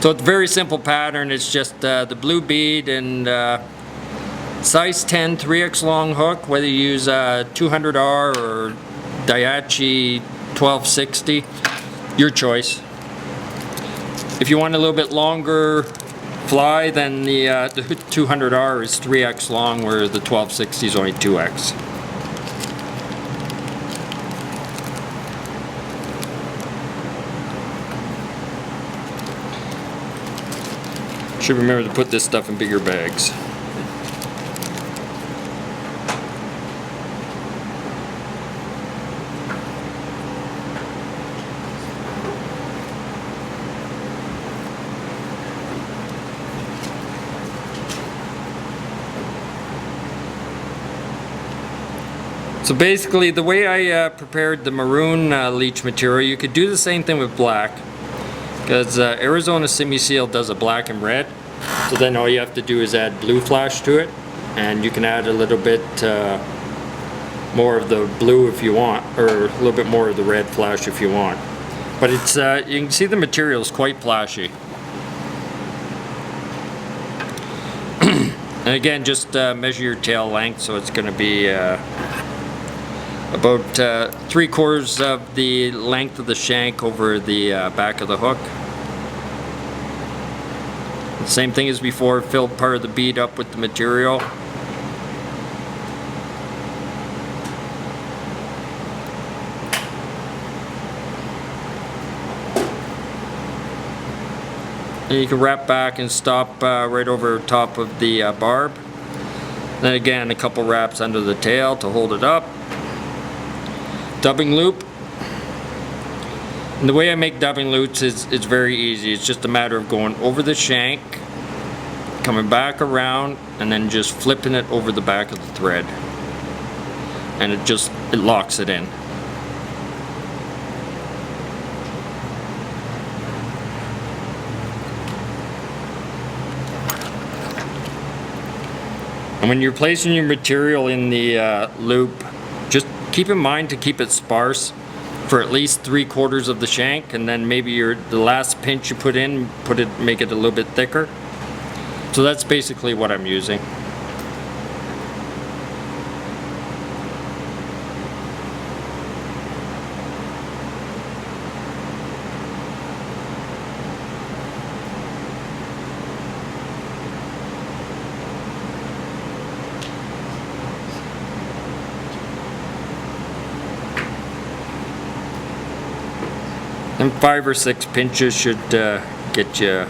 So it's a very simple pattern. It's just the blue bead and size 10 3x long hook, whether you use 200R or Daiichi 1260, your choice. If you want a little bit longer fly, then the 200R is 3x long, where the 1260 is only 2x. Should remember to put this stuff in bigger bags. So basically, the way I prepared the maroon leech material, you could do the same thing with black, because Arizona semi-seal does a black and red. So then all you have to do is add blue flash to it, and you can add a little bit more of the blue if you want, or a little bit more of the red flash if you want. But it's you can see the material is quite flashy. And again, just measure your tail length, so it's going to be about 3/4 of the length of the shank over the back of the hook. Same thing as before, fill part of the bead up with the material. And you can wrap back and stop right over top of the barb. Then again, a couple wraps under the tail to hold it up. Dubbing loop. And the way I make dubbing loops is it's very easy. It's just a matter of going over the shank, coming back around, and then just flipping it over the back of the thread. And it locks it in. And when you're placing your material in the loop, just keep in mind to keep it sparse for at least 3/4 of the shank, and then maybe the last pinch you put in, make it a little bit thicker. So that's basically what I'm using. And 5 or 6 pinches should get you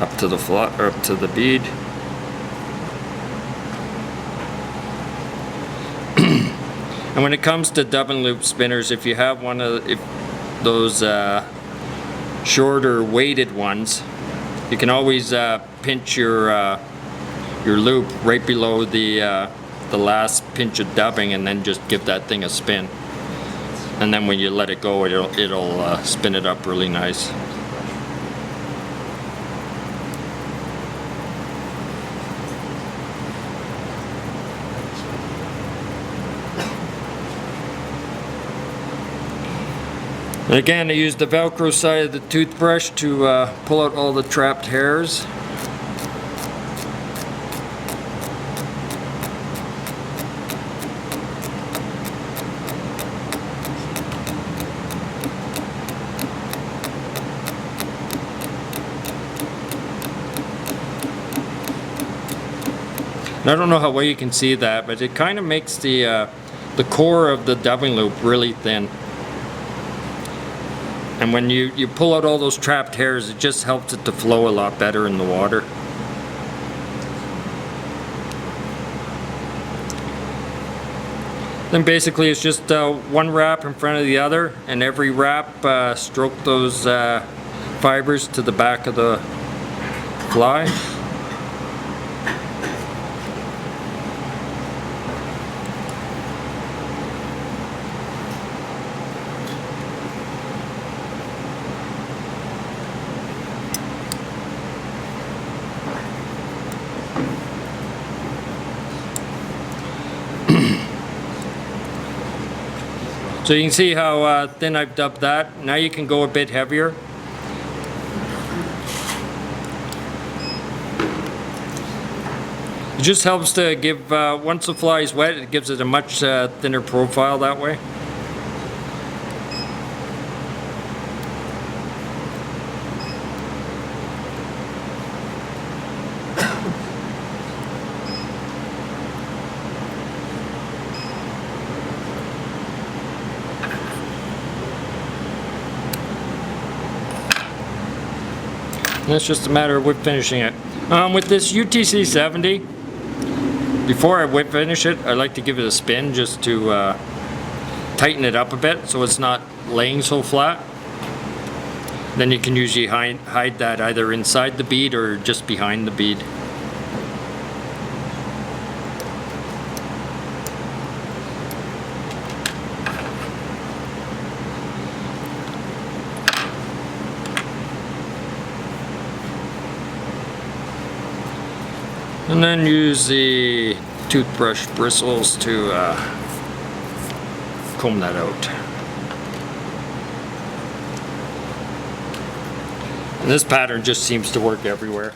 up to the or up to the bead. And when it comes to dubbing loop spinners, if you have one of those shorter weighted ones, you can always pinch your loop right below the last pinch of dubbing, and then just give that thing a spin. And then when you let it go, it'll spin it up really nice. And again, I use the Velcro side of the toothbrush to pull out all the trapped hairs. And I don't know how well you can see that, but it kind of makes the core of the dubbing loop really thin. And when you pull out all those trapped hairs, it just helps it to flow a lot better in the water. Then basically it's just one wrap in front of the other, and every wrap stroke those fibers to the back of the fly. So you can see how thin I've dubbed that. Now you can go a bit heavier. It just helps to give, once the fly is wet, it gives it a much thinner profile that way. And it's just a matter of whip finishing it. With this UTC 70, before I whip finish it, I like to give it a spin just to tighten it up a bit so it's not laying so flat. Then you can usually hide that either inside the bead or just behind the bead. And then use the toothbrush bristles to comb that out. And this pattern just seems to work everywhere.